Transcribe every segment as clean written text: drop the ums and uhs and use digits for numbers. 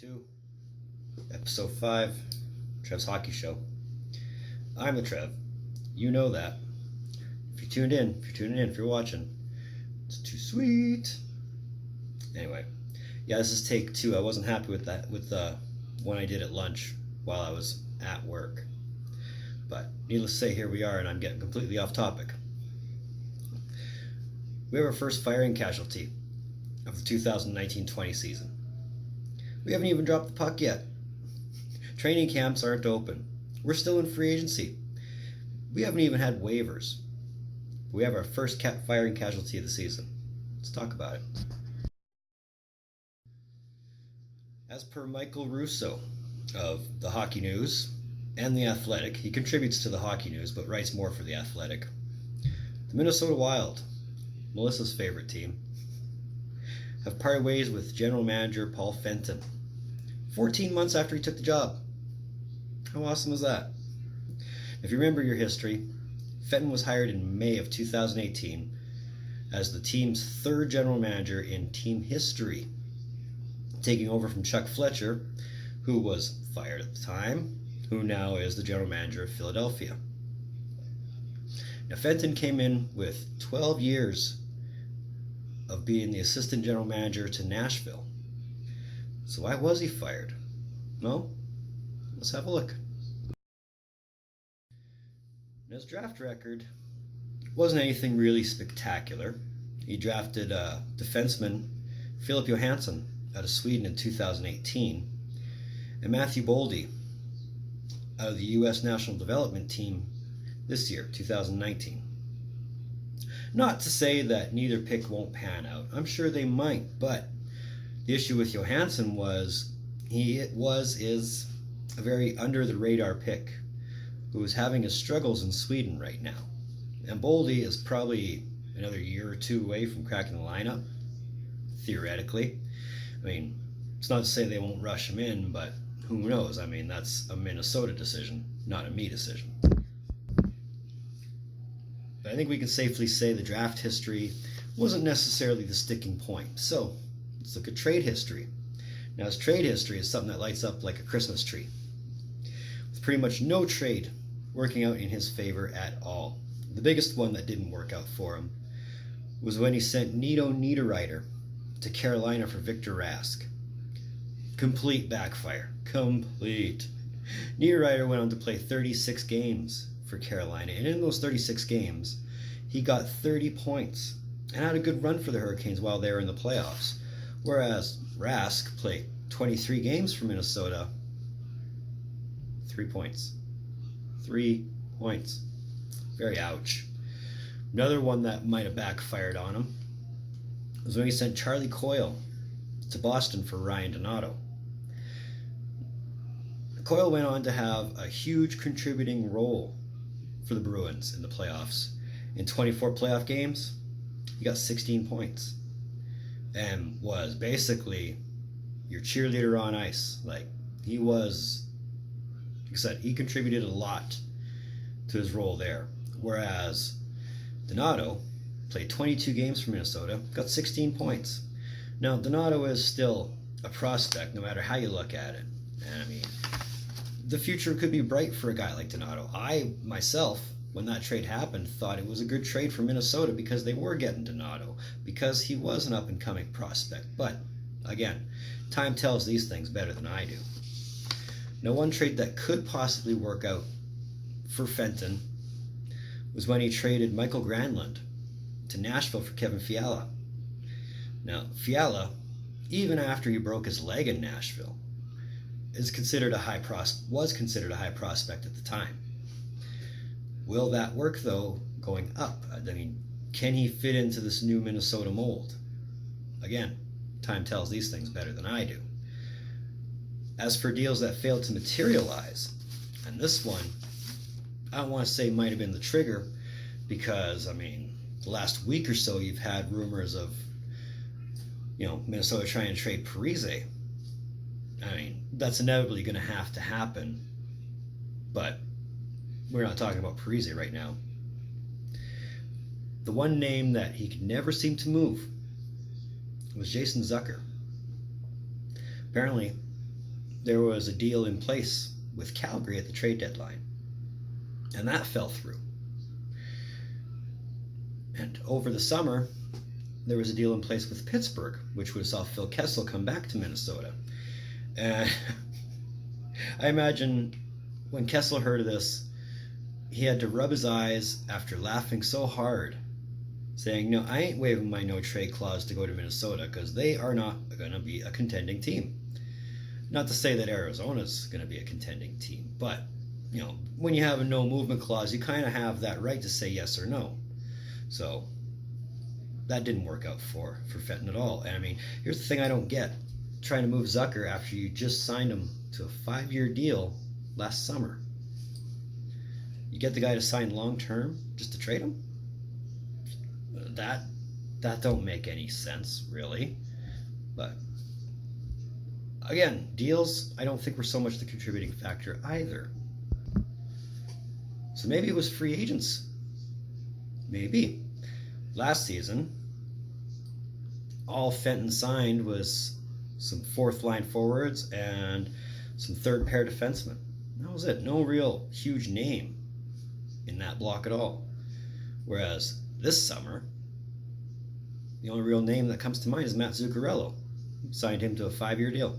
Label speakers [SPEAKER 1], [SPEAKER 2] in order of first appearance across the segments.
[SPEAKER 1] 2, Episode 5, Trev's Hockey Show. I'm the Trev. You know that. If you're tuning in, if you're watching, it's too sweet. Anyway, yeah, this is take 2. I wasn't happy with that, with the one I did at lunch while I was at work. But needless to say, here we are, and I'm getting completely off topic. We have our first firing casualty of the 2019-20 season. We haven't even dropped the puck yet. Training camps aren't open. We're still in free agency. We haven't even had waivers. We have our first firing casualty of the season. Let's talk about it. As per Michael Russo of The Hockey News and The Athletic, he contributes to The Hockey News but writes more for The Athletic. The Minnesota Wild, Melissa's favorite team, have parted ways with general manager Paul Fenton 14 months after he took the job. How awesome is that? If you remember your history, Fenton was hired in May of 2018 as the team's third general manager in team history, taking over from Chuck Fletcher, who was fired at the time, who now is the general manager of Philadelphia. Now, Fenton came in with 12 years of being the assistant general manager to Nashville. So why was he fired? Well, let's have a look. His draft record wasn't anything really spectacular. He drafted defenseman Philip Johansson out of Sweden in 2018, and Matthew Boldy out of the U.S. National Development Team this year, 2019. Not to say that neither pick won't pan out. I'm sure they might, but the issue with Johansson was is a very under-the-radar pick who is having his struggles in Sweden right now. And Boldy is probably another year or two away from cracking the lineup, theoretically. I mean, it's not to say they won't rush him in, but who knows? I mean, that's a Minnesota decision, not a me decision. But I think we can safely say the draft history wasn't necessarily the sticking point. So let's look at trade history. Now, his trade history is something that lights up like a Christmas tree, with pretty much no trade working out in his favor at all. The biggest one that didn't work out for him was when he sent Nito Niederreiter to Carolina for Victor Rask. Complete backfire. Complete. Niederreiter went on to play 36 games for Carolina, and in those 36 games, he got 30 points and had a good run for the Hurricanes while they were in the playoffs. Whereas Rask played 23 games for Minnesota, 3 points. 3 points. Very ouch. Another one that might have backfired on him was when he sent Charlie Coyle to Boston for Ryan Donato. Coyle went on to have a huge contributing role for the Bruins in the playoffs. In 24 playoff games, he got 16 points and was basically your cheerleader on ice. Like, he was, like I said, he contributed a lot to his role there. Whereas Donato played 22 games for Minnesota, got 16 points. Now, Donato is still a prospect no matter how you look at it. And I mean, the future could be bright for a guy like Donato. I, myself, when that trade happened, thought it was a good trade for Minnesota because they were getting Donato, because he was an up-and-coming prospect. But, again, time tells these things better than I do. Now, one trade that could possibly work out for Fenton was when he traded Michael Granlund to Nashville for Kevin Fiala. Now, Fiala, even after he broke his leg in Nashville, was considered a high prospect at the time. Will that work, though, going up? I mean, can he fit into this new Minnesota mold? Again, time tells these things better than I do. As for deals that failed to materialize, and this one, I don't want to say might have been the trigger, because, I mean, the last week or so you've had rumors of, Minnesota trying to trade Parise. I mean, that's inevitably going to happen, but we're not talking about Parise right now. The one name that he could never seem to move was Jason Zucker. Apparently, there was a deal in place with Calgary at the trade deadline, and that fell through. And over the summer, there was a deal in place with Pittsburgh, which would have saw Phil Kessel come back to Minnesota. And I imagine when Kessel heard of this, he had to rub his eyes after laughing so hard, saying, no, I ain't waiving my no-trade clause to go to Minnesota because they are not going to be a contending team. Not to say that Arizona's going to be a contending team, but, you know, when you have a no-movement clause, you kind of have that right to say yes or no. So that didn't work out for Fenton at all. And I mean, here's the thing I don't get. Trying to move Zucker after you just signed him to a 5-year deal last summer. You get the guy to sign long-term just to trade him? That don't make any sense, really. But again, deals I don't think were so much the contributing factor either. So maybe it was free agents. Maybe. Last season, all Fenton signed was some fourth-line forwards and some third-pair defensemen. That was it. No real huge name in that block at all. Whereas this summer, the only real name that comes to mind is Matt Zuccarello. Signed him to a 5-year deal.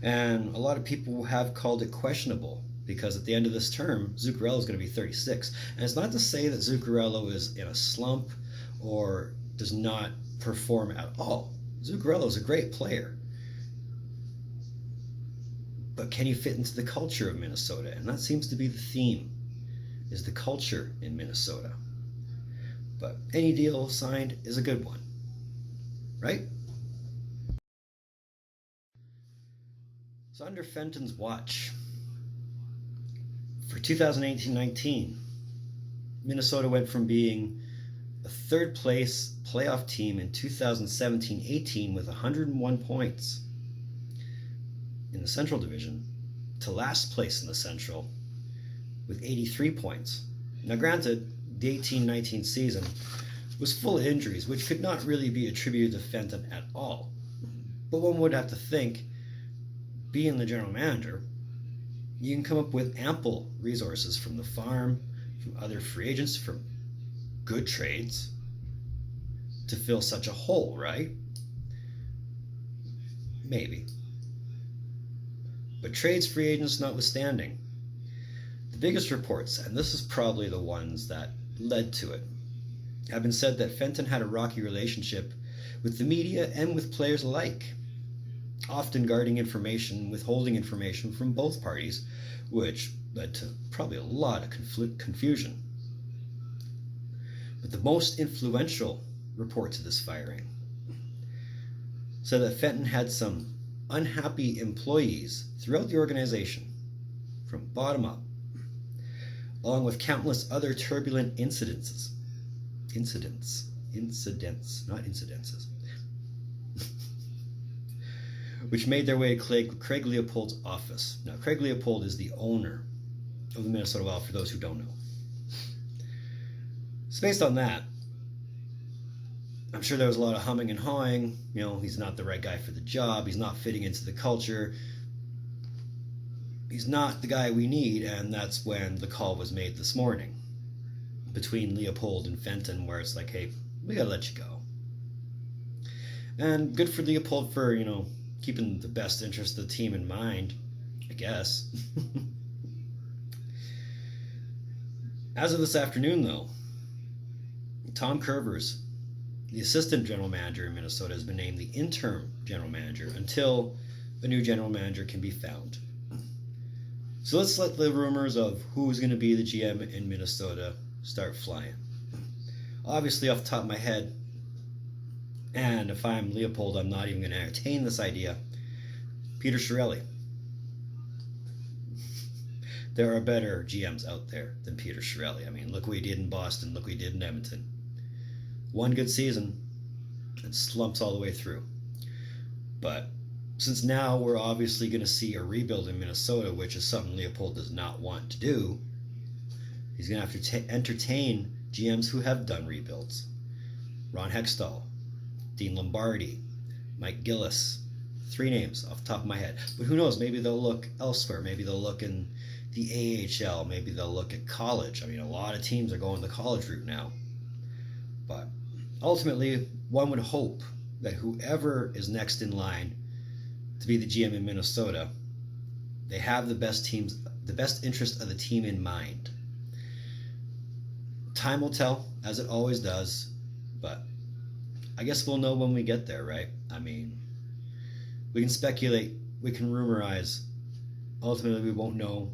[SPEAKER 1] And a lot of people have called it questionable because at the end of this term, Zuccarello is going to be 36. And it's not to say that Zuccarello is in a slump or does not perform at all. Zuccarello is a great player. But can he fit into the culture of Minnesota? And that seems to be the theme, is the culture in Minnesota. But any deal signed is a good one, right? So under Fenton's watch, for 2018-19, Minnesota went from being a third-place playoff team in 2017-18 with 101 points in the Central Division to last place in the Central with 83 points. Now granted, the 18-19 season was full of injuries, which could not really be attributed to Fenton at all. But one would have to think, being the general manager, you can come up with ample resources from the farm, from other free agents, from good trades to fill such a hole, right? Maybe. But trades, free agents notwithstanding, the biggest reports, and this is probably the ones that led to it, have been said that Fenton had a rocky relationship with the media and with players alike, often guarding information, withholding information from both parties, which led to probably a lot of confusion. But the most influential report to this firing said that Fenton had some unhappy employees throughout the organization, from bottom up, along with countless other turbulent incidents, not incidences, which made their way to Craig Leopold's office. Now, Craig Leopold is the owner of the Minnesota Wild, for those who don't know. So based on that, I'm sure there was a lot of humming and hawing. You know, he's not the right guy for the job. He's not fitting into the culture. He's not the guy we need, and that's when the call was made this morning between Leopold and Fenton, where it's like, hey, we gotta let you go. And good for Leopold for, you know, keeping the best interest of the team in mind, I guess. As of this afternoon, though, Tom Curvers, the assistant general manager in Minnesota, has been named the interim general manager until a new general manager can be found. So let's let the rumors of who's going to be the GM in Minnesota start flying. Obviously, off the top of my head, and if I'm Leopold, I'm not even going to entertain this idea, Peter Chiarelli. There are better GMs out there than Peter Chiarelli. I mean, look what he did in Boston, look what he did in Edmonton. One good season and slumps all the way through. But since now we're obviously going to see a rebuild in Minnesota, which is something Leopold does not want to do, he's going to have to entertain GMs who have done rebuilds. Ron Hextall, Dean Lombardi, Mike Gillis, 3 names off the top of my head. But who knows? Maybe they'll look elsewhere. Maybe they'll look in the AHL. Maybe they'll look at college. I mean, a lot of teams are going the college route now. But ultimately, one would hope that whoever is next in line to be the GM in Minnesota, they have the best interest of the team in mind. Time will tell, as it always does, but I guess we'll know when we get there, right? I mean, we can speculate, we can rumorize. Ultimately, we won't know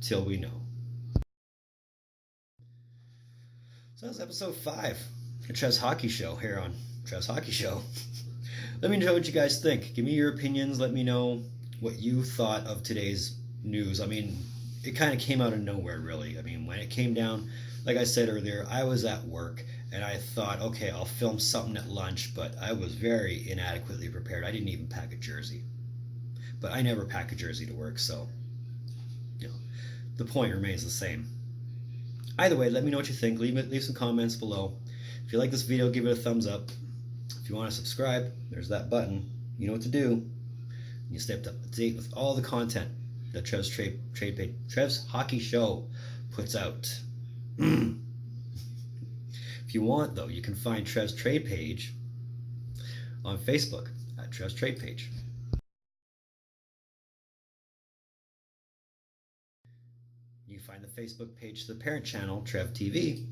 [SPEAKER 1] till we know. So that's episode 5 of Trev's Hockey Show here on Trev's Hockey Show. Let me know what you guys think. Give me your opinions. Let me know what you thought of today's news. I mean, it kind of came out of nowhere, really. I mean, when it came down, like I said earlier, I was at work and I thought, okay, I'll film something at lunch, but I was very inadequately prepared. I didn't even pack a jersey. But I never pack a jersey to work, so, you know, the point remains the same. Either way, let me know what you think. Leave some comments below. If you like this video, give it a thumbs up. If you want to subscribe, there's that button. You know what to do. You stay up to date with all the content that Trev's Hockey Show puts out. If you want, though, you can find Trev's Trade Page on Facebook at Trev's Trade Page. You can find the Facebook page to the parent channel, Trev TV,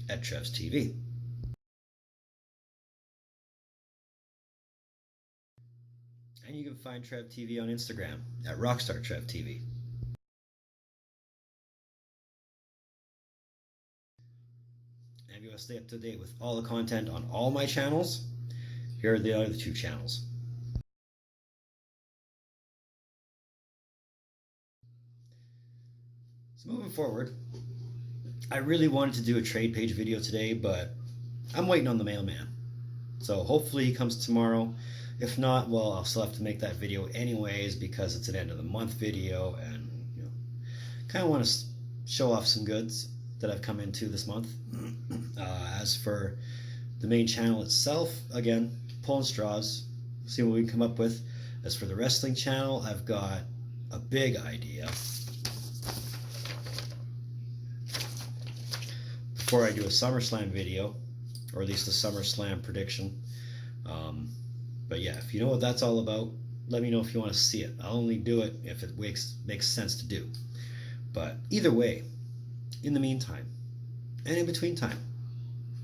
[SPEAKER 1] at Trev's TV. And you can find Trev TV on Instagram at Rockstar Trev TV. And if you want to stay up to date with all the content on all my channels, here are the other 2 channels. So moving forward, I really wanted to do a trade page video today, but I'm waiting on the mailman. So hopefully he comes tomorrow. If not, well, I'll still have to make that video anyways because it's an end of the month video, and you know, kind of want to show off some goods that I've come into this month. As for the main channel itself, again, pulling straws, see what we can come up with. As for the wrestling channel, I've got a big idea. Before I do a SummerSlam video, or at least a SummerSlam prediction. But yeah, if you know what that's all about, let me know if you want to see it. I'll only do it if it makes sense to do. But either way, in the meantime, and in between time,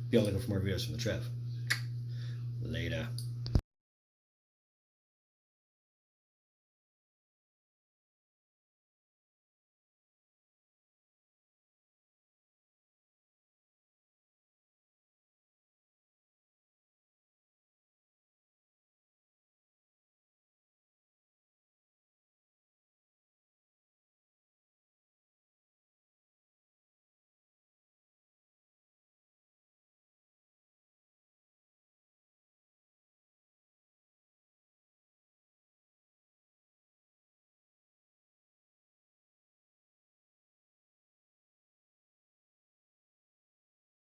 [SPEAKER 1] be able to look for more videos from the Trev. Later.